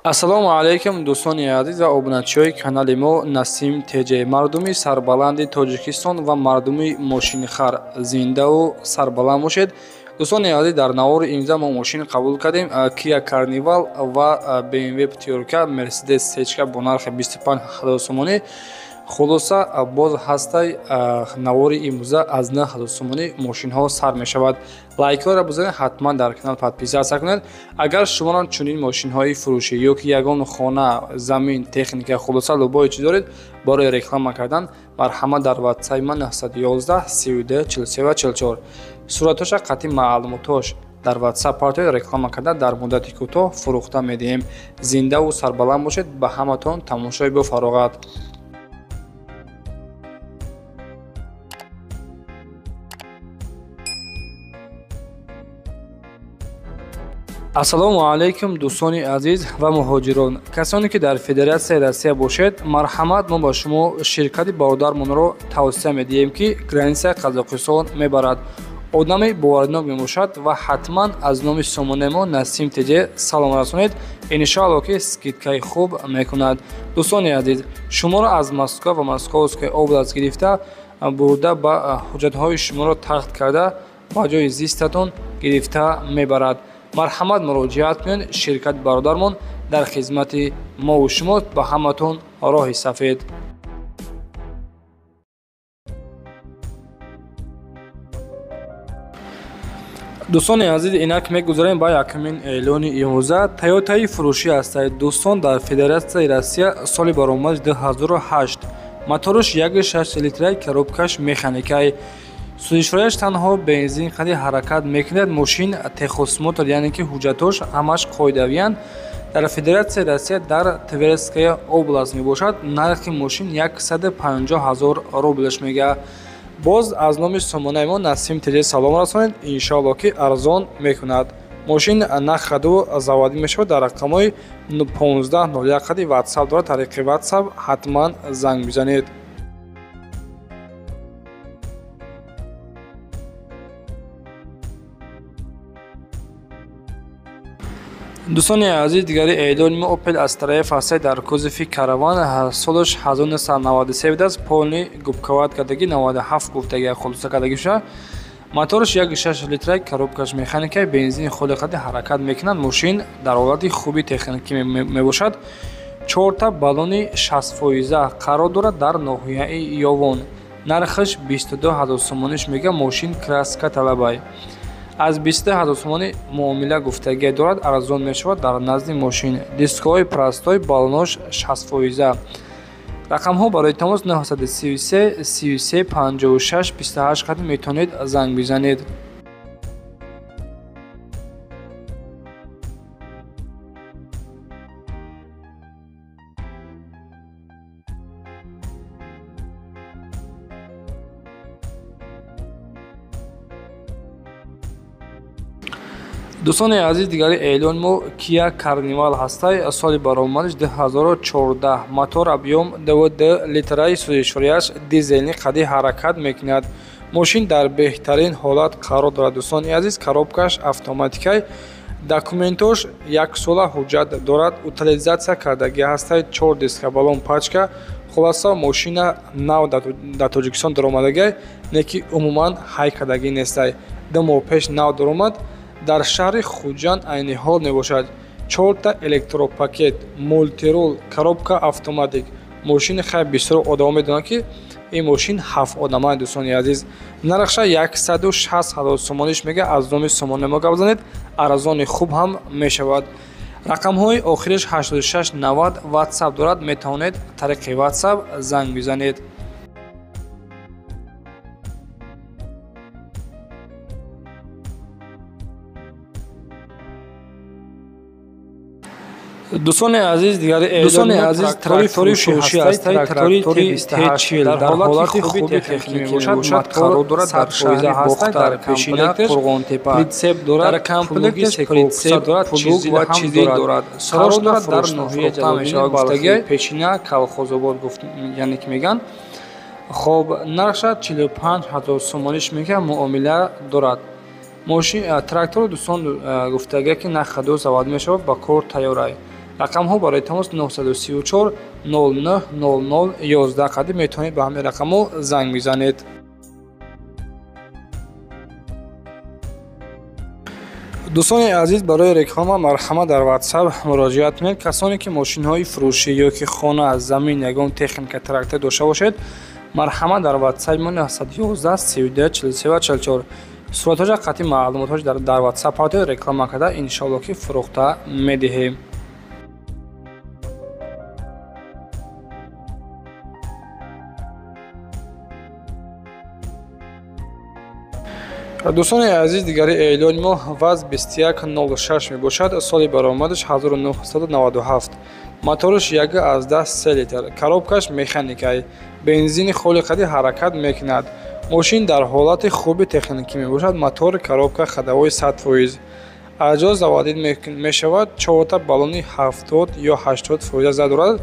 Ассалому алайкум дӯстони азиз ва обуначиҳои канали мо Насим ТЖ. Мардуми сарбаланди Тоҷикистон ва мардуми мошинихар зиндаву сарбаланд бошед. Дӯстони азиз, дар навори имза мо мошин қабул кардем. Kia Carnival ва BMW пятёрка, Mercedes C бо нархи 25 000 сомонӣ. Хулоса боз ҳастай навори имрӯза аз 9 000 сомонӣ мошинҳо сар мешавад. Лайкҳоро бизанед, ҳатман дар канал подписатсия кунед. Агар шуморо чунин мошинҳои фурӯшӣ ё ки ягон хона, замин, техника, хулоса лубое чиз доред, барои реклама кардан марҳамат дар ватсайби ман 911 32 43 44. Суратоша қатъи маълумотош дар ватсап партоед, реклама карда дар муддати кӯтоҳ фурӯхта медиҳем. Зиндаву сарбаланд бошед. Ба ҳаматон тамошои бофароғат. Ассалому алайкум дӯстони азиз ва муҳоҷирон. Касоне ки дар Федератсияи Россия бошед, марҳамат, мо ба шумо ширкати бародармонро тавсия медиҳем ки границаи Қазоқистон мебарад. Одами боварнок мебошад ва ҳатман аз номи сомонаи мо Насим ТЖ салом расонед. Иншоалло ки скидкаи хуб мекунад. Дӯстони азиз, шуморо аз Москва ва Московская област гирифта бурда ба ҳуҷҷатҳои шуморо тахт карда ба ҷои зистатон гирифта мебарад. Марҳамат, муроҷиат кунед. Ширкати бародармон дар хизмати мову шумост. Ба ҳаматон роҳи сафед. дӯстони азиз, инак мегузарем ба якумин эълони имрӯза. Тойотаи фурӯшӣ ҳастед. Дӯстон, дар Федератсияи Россия соли баромадаш 2008. Мотораш 1.6 литраи коробкаш механикаи. Сӯзишворияш танҳо бензин қади ҳаракат мекунад. Мошин техосмотр, яъне ки ҳуҷҷатош ҳамаш қоидавиянд. Дар Федератсияи Россия дар Тверская област мебошад. Нархи мошин 150 000 рублеш мегӯяд. Боз аз номи сомонаи мо Насим ТЖ салом расонед. Иншоалло ки арзон мекунад. Мошин нақаду заводӣ мешавад дар рақамҳои 1501 қади ватсап дорад. Тариқи ватсап ҳатман занг бизанед. дӯстони азиз, дигари эълони мо Opel Astra F ҳастед. Дар кузофи караван солаш 1993 будааст. Полни губковат кардаги 97 гуфтаги хулоса кардаги шуда. Мотораш 1.6 литраи коробкаш механикаи бензини худи қади ҳаракат мекунад. Мошин дар ҳолати хуби техникӣ мебошад. 4 та баллони 60% қарор дорад дар ноҳияи Ёвон. Нархаш 22 000 сомониш мега. Мошин краска талабай. аз 22 000 сомонӣ муомила гуфтагӣ дорад. Арзон мешавад дар назди мошин. Дискҳои простой, баллонош 60%. рақамҳо барои тамос 933 33 56 28 қади метавонед занг бизанед. дӯстони азиз, дигари эълони мо Kia Carnival ҳастай. Соли баромадаш 2014. Мотор объём 2 литраи сӯзишворияш дизелни қади ҳаракат мекунад. Мошин дар беҳтарин ҳолат қарор дорад. Дӯстони азиз, коробкаш автоматикай. Документош 1 сола ҳуҷҷат дорад. Утилизатсия кардаги ҳастай. 4 диска баллон пачка. Хулоса мошина нав дар Тоҷикистон даромадагай, не ки умуман ҳай кардаги нестай. 2 моҳ пеш нав даромад. Дар шаҳри Хуҷанд айни ҳол мебошад. 4 та электропакет, мултирол, коробка автоматик. Мошини хай бисёр одамон медонанд ки ин мошин 7 одамаи. Дӯстони азиз, нархша 160 000 сомониш мега. Аз номи сомонаи мо гап занед. Арзони хуб ҳам мешавад. рақамҳои охираш 86 90 ватсап дорад. Метавонед тариқи ватсап занг бизанед. дӯстони азиз, дигари эълони трактори фурӯшӣ ҳастед. Трактори T40 дар ҳолати хуби техникӣ мебошад. Қарор дорад дар шаҳри Бохта. Дар комплекташ Қурғонтепа притсеп дорад. Дар комплекташ притсеп дорад. Чизи ва чизи дорад. Қарор дорад дар ноҳияи ҷалобини Балхи Пешина Колхозобод гуфт, яъне ки меган. хоб нархша 45 000 сомониш мега. муомила дорад. мошин трактор дӯстон гуфтаге ки нақаду завод мешавад. ба кор тайёрай. рақамҳо барои тамос 934 09 00 11 қадим метавонед ба ҳамин рақамҳо занг бизанед. дӯстони азиз, барои реклама марҳамат дар WhatsApp муроҷиат кунед. Касоне ки мошинҳои фурӯшӣ ё ки хона, замин, ягон техника, трактор дошта бошед, марҳамат дар WhatsApp 911 32 43 44 суратҳои қатъи маълумотҳои дар WhatsApp ҳатои реклама карда иншоалло ки фурӯхта медиҳем. дӯстони азиз, дигари эълони мо ВАЗ 2106 мебошад. соли баромадаш 1997. мотораш 1.3 литр, коробкаш механикай, бензини холиқади ҳаракат мекунад. мошин дар ҳолати хуби техникӣ мебошад. мотор, коробка, ходовой 100%. аҷзо заводид мешавад. 4 баллони 70 ё 80% зад дорад.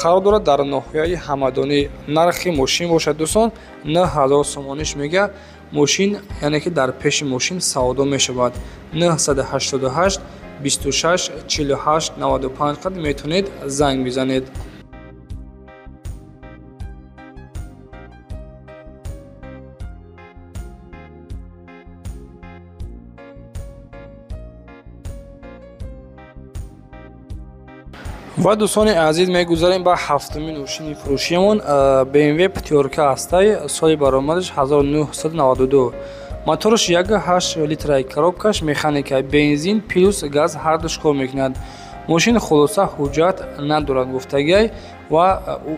қарор дорад дар ноҳияи ҳамадонӣ. нархи мошин бошад дӯстон 9000 сомониш мега. мошин яъне ки дар пеши мошин савдо мешавад. 988 26 48 95 қад метавонед занг бизанед. ва дӯстони азиз, мегузарем ба ҳафтумин мошини фурӯшиямон. BMW Pятерка ҳастай, соли баромадаш 1992. мотораш 1.8 литраи, коробкаш механикай, бензин плюс газ ҳардуш кор мекунад. мошин хулоса ҳуҷҷат надорад гуфтагиай ва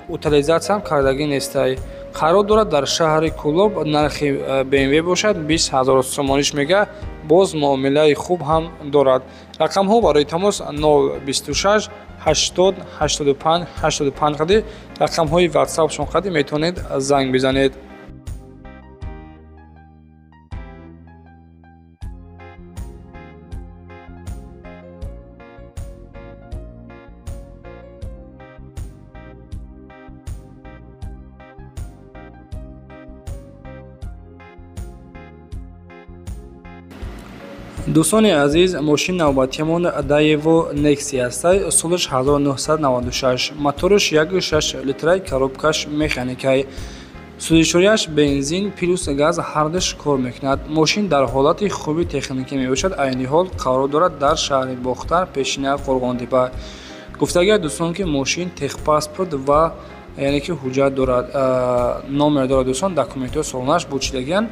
утилизатсияам кардагӣ нестай. қарор дорад дар шаҳри Кӯлоб. нархи BMW бошад 20000 сомониш мега. боз муомилаи хуб ҳам дорад. рақамҳо барои тамос 026 80 85 85 қади рақамҳои WhatsApp-шон қади метавонед занг бизанед. дӯстони азиз, мошини навбатиямон Daewoo Nexia ҳастай, солаш 1996. мотораш 1.6 литраи, коробкаш механикай, сӯзишворияш бензин плюс газ ҳардуш кор мекунад. мошин дар ҳолати хуби техникӣ мебошад. айни ҳол қарор дорад дар шаҳри Бохтар, пешина Қурғонтепа. гуфтагиай дӯстон ки мошин техпаспорт ва яъне ки ҳуҷҷат дорад, номер дорад дӯстон, документҳои солонааш бучидагиян.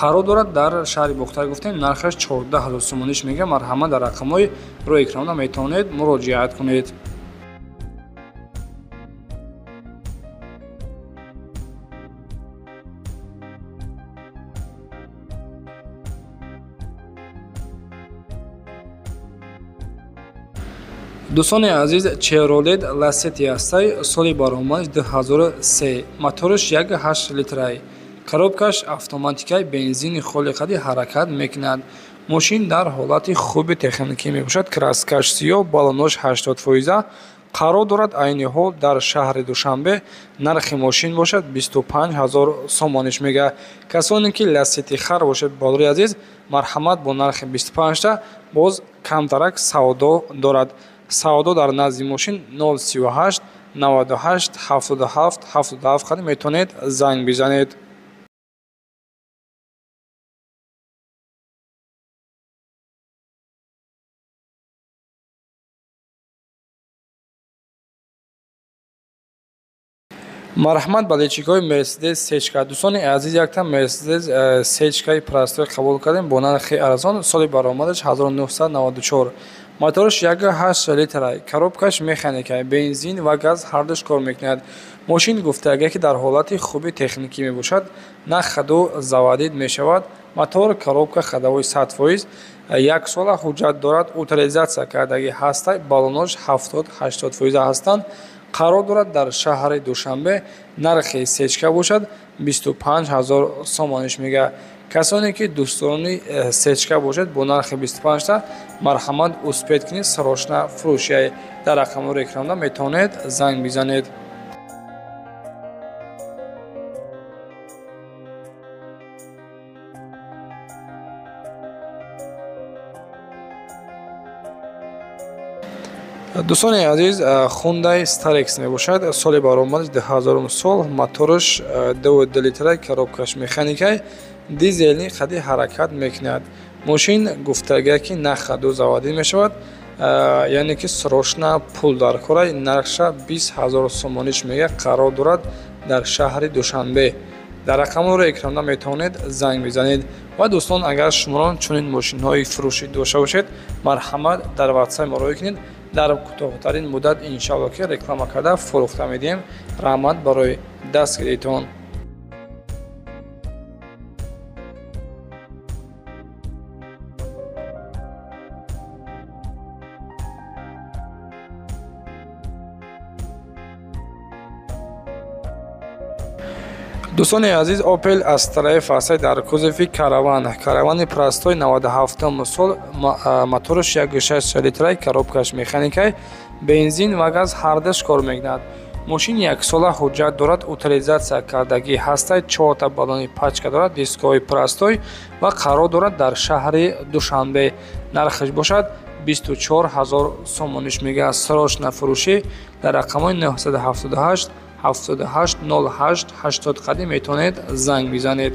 қарор дорад дар шаҳри Бохтар гуфтем, нархаш 14000 сомониш мега. марҳамат дар рақамҳои рӯи экрана метавонед муроҷиат кунед. дӯстони азиз, Chevrolet Lacetti ҳастай, соли баромадаш 2003. мотораш 1.8 литрай, коробкаш автоматикаи, бензини холиқади ҳаракат мекунад. мошин дар ҳолати хуби техникӣ мебошад. краскаш сиёҳ, баллонош 80%. қарор дорад айни ҳол дар шаҳри Душанбе. нархи мошин бошад 25000 сомониш мега. касоне ки Lacetti хар бошед болори азиз, марҳамат бо нархи 25 боз камтарак савдо дорад. савдо дар назди мошин 038 98 77 77 қади метавонед занг бизанед. марҳамат ба лечикаи Mercedes сечка. дӯстони азиз, якта Mercedes сечкаи простой қабул кардем бо нархи арзон. соли баромадаш 1994. мотораш 1.8 литрай, коробкаш механикай, бензин ва газ ҳардуш кор мекунад. мошин гуфтагия ки дар ҳолати хуби техникӣ мебошад. нах хаду заводид мешавад. мотор, коробка, ходовой 100%. як сола ҳуҷҷат дорад. утилизатсия кардагӣ ҳастай, баллонош 70-80% ҳастанд. қарор дорад дар шаҳри Душанбе. нархи сечка бошад 25000 сомониш мега. касоне ки дӯстдорони сечка бошед бо нархи 25, марҳамат успед кунед сарошна фурӯшиай. дар рақамҳои экрана метавонед занг бизанед. дӯстони азиз, Hyundai Starex мебошад. Соли баромадаш 2000 сол. Мотораш 2 литраи коробкаш механикай дизелни қади ҳаракат мекунад. Мошин гуфтага ки на хаду заводӣ мешавад, яъне ки срочна пул дар кора. Нарша 20000 сомониш мега қарор дорад дар шаҳри Душанбе. дар рақамҳоро экранда метавонед занг бизанед. ва дӯстон, агар шуморо чунин мошинҳои фурӯшӣ дошта бошед, марҳамат дар ватсап муроҷиат кунед. дар кӯтоҳтарин муддат иншоалло ки реклама карда фурӯхта медиҳем. раҳмат барои дастгиритон. дӯстони азиз, Opel Astra F ҳастад дар кузови каравани простой 97 сол. Мотораш 1.6 литраи коробкаш механикай бензин ва газ ҳардаш кор мекунад. Мошин 1 сола ҳуҷҷат дорад, утилизатсия кардагӣ ҳастад, 4 та баллони пачка дорад, дискҳои простой ва қарор дорад дар шаҳри Душанбе. Нархаш бошад 24000 сомониш мега. Срочна фурӯшӣ дар рақамҳои 978 78 08 80 қадим метавонед занг бизанед.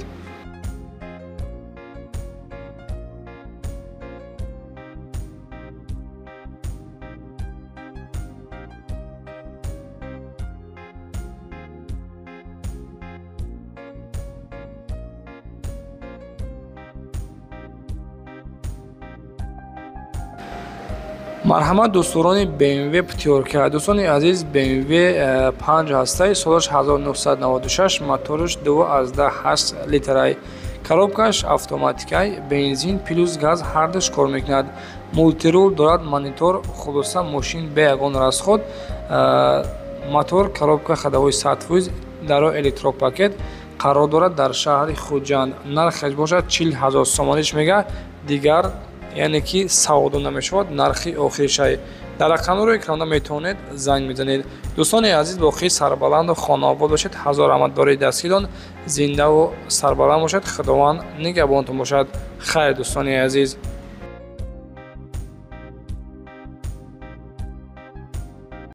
марҳамат дӯсторони BMW путёрка. дӯстони азиз, BMW 5 ҳастай, солаш 1996, мотораш 2.8 литрай, коробкаш автоматикай, бензин плюс газ ҳардаш кор мекунад. Мултирул дорад, монитор, хулоса мошин бе ягон расход. Мотор, коробка, ходовой сатвоз, даро электропакет қарор дорад дар шаҳри Хуҷанд. Нархаш бошад 40000 сомониш мега. Дигар яъне ки савдо намешавад. Нархи охиришай. дар рақамҳоро экранда метавонед занг бизанед. дӯстони азиз, боқӣ сарбаланду хонаобод бошед. ҳазор раҳмат барои дастгиритон. зиндаву сарбаланд бошед. худованд нигаҳбонтон бошад. хайр дӯстони азиз.